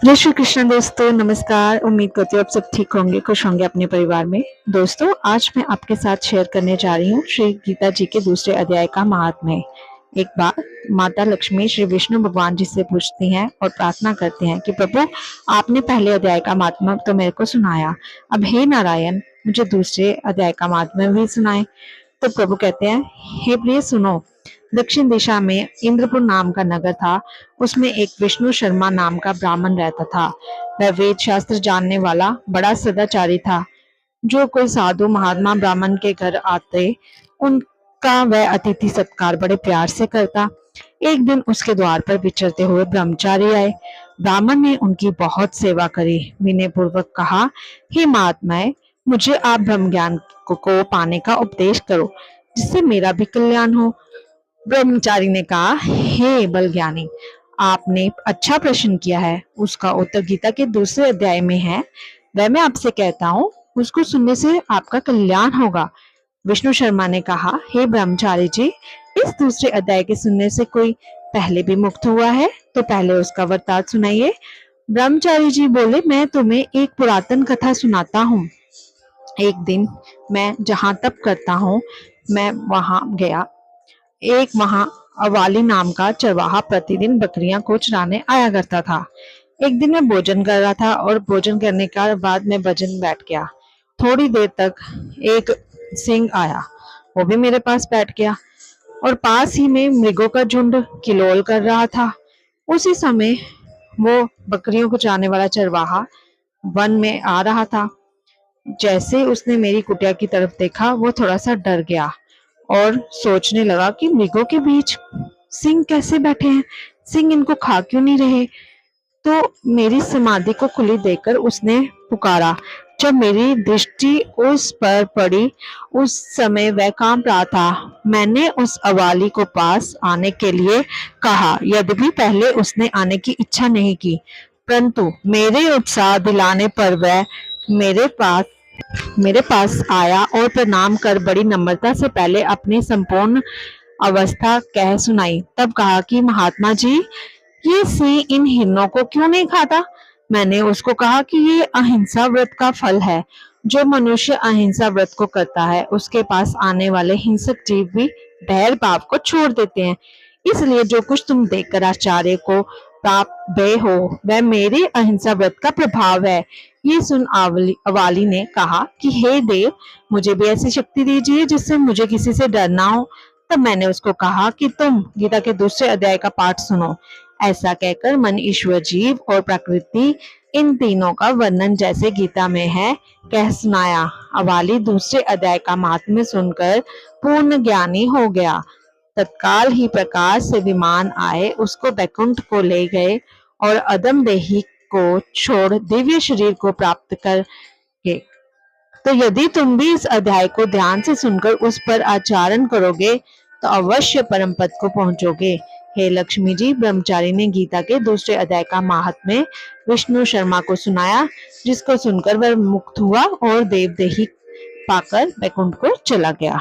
जय श्री कृष्ण दोस्तों, नमस्कार। उम्मीद करती हूँ आप सब ठीक होंगे, खुश होंगे अपने परिवार में। दोस्तों, आज मैं आपके साथ शेयर करने जा रही हूँ श्री गीता जी के दूसरे अध्याय का महात्म्य। एक बार माता लक्ष्मी श्री विष्णु भगवान जी से पूछती हैं और प्रार्थना करती हैं कि प्रभु, आपने पहले अध्याय का महात्म्य तो मेरे को सुनाया, अब हे नारायण, मुझे दूसरे अध्याय का महात्म्य भी सुनाए। तो प्रभु कहते हैं, हे प्रिय सुनो। दक्षिण दिशा में इंद्रपुर नाम का नगर था। उसमें एक विष्णु शर्मा नाम का ब्राह्मण रहता था। वह वेद शास्त्र जानने वाला बड़ा सदाचारी था। जो कोई साधु महात्मा ब्राह्मण के घर आते, उनका वह अतिथि सत्कार बड़े प्यार से करता। एक दिन उसके द्वार पर विचरते हुए ब्रह्मचारी आए। ब्राह्मण ने उनकी बहुत सेवा करी। विनय पूर्वक कहा, हे महात्मा, मुझे आप ब्रह्म ज्ञान को पाने का उपदेश करो, जिससे मेरा भी कल्याण हो। ब्रह्मचारी ने कहा, हे बल ज्ञानी, आपने अच्छा प्रश्न किया है। उसका उत्तर गीता के दूसरे अध्याय में है। वह मैं आपसे कहता हूँ, उसको सुनने से आपका कल्याण होगा। विष्णु शर्मा ने कहा, हे ब्रह्मचारी जी, इस दूसरे अध्याय के सुनने से कोई पहले भी मुक्त हुआ है तो पहले उसका वृत्तांत सुनाइए। ब्रह्मचारी जी बोले, मैं तुम्हें एक पुरातन कथा सुनाता हूँ। एक दिन मैं जहाँ तप करता हूँ, मैं वहां गया। एक वहां अवाली नाम का चरवाहा प्रतिदिन बकरियां को चराने आया करता था। एक दिन मैं भोजन कर रहा था और भोजन करने के बाद मैं भजन बैठ गया। थोड़ी देर तक एक सिंह आया, वो भी मेरे पास बैठ गया और पास ही में मृगों का झुंड किलोल कर रहा था। उसी समय वो बकरियों को चराने वाला चरवाहा वन में आ रहा था। जैसे उसने मेरी कुटिया की तरफ देखा, वो थोड़ा सा डर गया और सोचने लगा कि मृगों के बीच सिंह कैसे बैठे हैं, सिंह इनको खा क्यों नहीं रहे। तो मेरी समाधि को खुली देखकर उसने पुकारा। जब मेरी दृष्टि उस पर पड़ी, उस समय वह कांप रहा था। मैंने उस अवाली को पास आने के लिए कहा, यद्यपि पहले उसने आने की इच्छा नहीं की, परंतु मेरे उत्साह दिलाने पर वह मेरे पास आया और प्रणाम कर बड़ी नम्रता से पहले अपनी संपूर्ण अवस्था कह सुनाई। तब कहा कि महात्मा जी, ये सिंह इन हिरणों को क्यों नहीं खाता। मैंने उसको कहा कि ये अहिंसा व्रत का फल है। जो मनुष्य अहिंसा व्रत को करता है, उसके पास आने वाले हिंसक जीव भी बैर भाव को छोड़ देते हैं। इसलिए जो कुछ तुम देखकर आचार्य को प्राप्त भय हो, वह मेरे अहिंसा व्रत का प्रभाव है। ये सुन अवाली ने कहा कि हे देव, मुझे भी ऐसी शक्ति दीजिए जिससे मुझे किसी से डर ना हो। तब मैंने उसको कहा कि तुम गीता के दूसरे अध्याय का पाठ सुनो। ऐसा कहकर मन, ईश्वर, जीव और प्रकृति, इन तीनों का वर्णन जैसे गीता में है कह सुनाया। अवाली दूसरे अध्याय का महात्म्य सुनकर पूर्ण ज्ञानी हो गया। तत्काल ही प्रकाश से विमान आए, उसको बैकुंठ को ले गए और अदम देही को छोड़ दिव्य शरीर को प्राप्त कर गए। तो यदि तुम भी इस अध्याय को ध्यान से सुनकर उस पर आचरण करोगे तो अवश्य परम पद को पहुंचोगे। हे लक्ष्मी जी, ब्रह्मचारी ने गीता के दूसरे अध्याय का महात्म्य विष्णु शर्मा को सुनाया, जिसको सुनकर वह मुक्त हुआ और देवदेही पाकर बैकुंठ को चला गया।